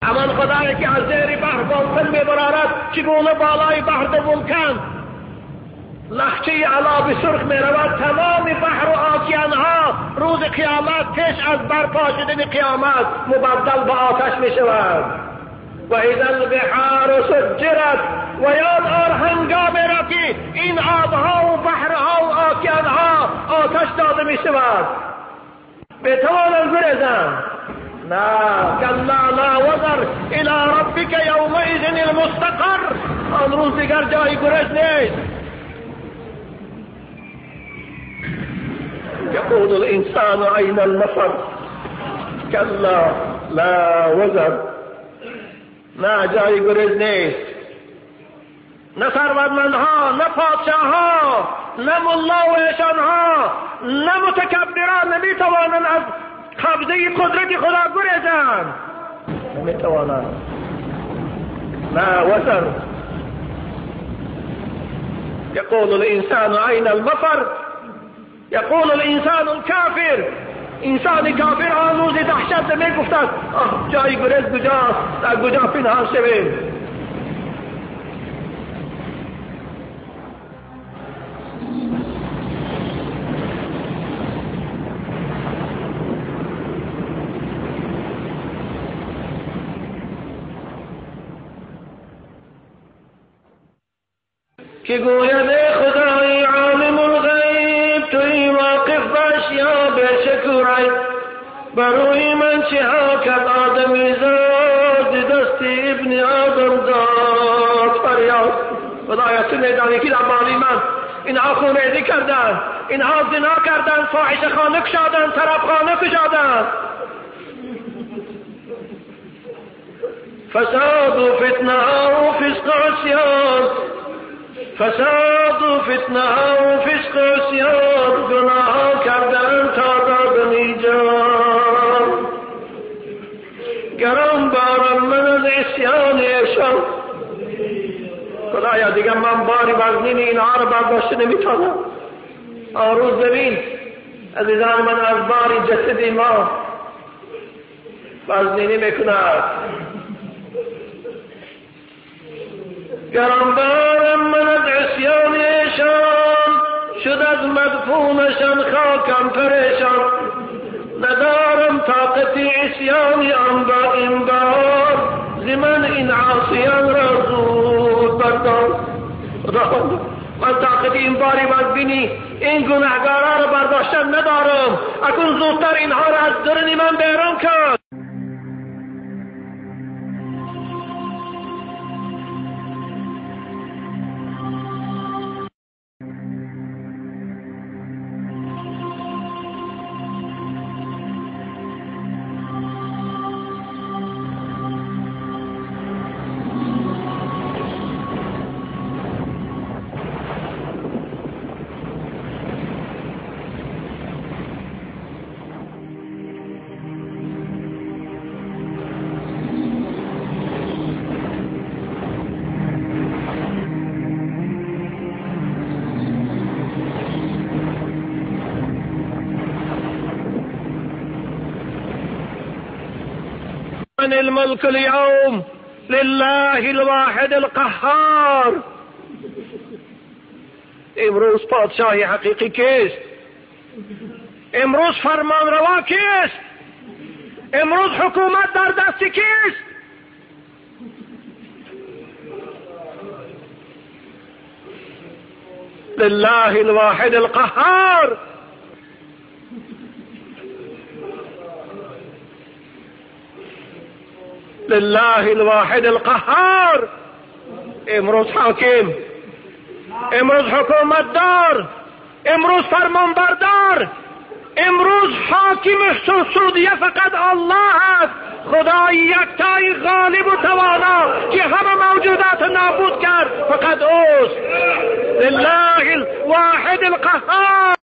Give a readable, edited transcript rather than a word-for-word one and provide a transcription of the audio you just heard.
همان خدایی که از زیر بحر بالکن میبرارد چگونه بالای بحر ولکن لخچه علاب سرخ میرود تمام بحر و آکیانها روز قیامت پیش از برپا شدن قیامت مبدل به آتش میشود. و اذا البحار سجرت و یاد هنگامی را که این آبها و بحرها و آکیانها آتش داده میشود بتوانند بریزند. نه کلا لا وزر الى ربک یومئذ المستقر. آن روز دیگر جای گریز نیست. يقول الانسان اين المفر كلا لا وزر. نه جای گریز نیست. نه ثروتمندها، نه پادشاهها، نه ملا و ایشانها، نه متکبران نمیتوانند از قبضه قدرت خدا گریزند. نمیتوانند. لا وزر. يقول الانسان اين المفر. يقول الانسان الكافر. انسان کافر آن روز دهشت میگفت جای گریز کجاست؟ در کجا پنهان شویم؟ که گوید خدای عالم الغیب توی واقف باش یا بشکرای بروی من چه ها کب آدمی زاد دست ابن آدم داد. فریاد خدایا تو میدانی که در بالی من اینها خونریزی کردن، اینها زنا کردن، فاحشه خانه کشادن، طرب خانه کشادن. فساد و فتنه و فسق و عصیان، فساد و فتنه و فسق و عصیان گناه کردن تا دادنی جان. گران بارم من از عصیان ایشان. خدایا دیگر من باری وزنین اینها رو برداشت نمیتونم. آن روز ببین عزیزان من از باری جسد ما وزنینی میکند. گرانبارم من از عصیان ایشان شد از مدفونشان خاکم پریشان. ندارم طاقت عصیان آن با این بار زمن این عاصیان را زود بردار. من طاقت این باری وزبینی این گناهگارا را برداشتن ندارم. اکنون زودتر اینها را از درون من بیرون کن. الملك اليوم لله الواحد القهار. امروز پادشاهی حقیقی کیست؟ امروز فرمانروا کیست؟ امروز حکومت در دست کیست؟ لله الواحد القهار. لله الواحد القهار. امروز حاکم، امروز حکومت دار، امروز فرمان بردار، امروز حاکم سعودیه فقط الله است. خدای یکتای غالب و توانا که همه موجودات نابود کرد فقط اوست. لله الواحد القهار.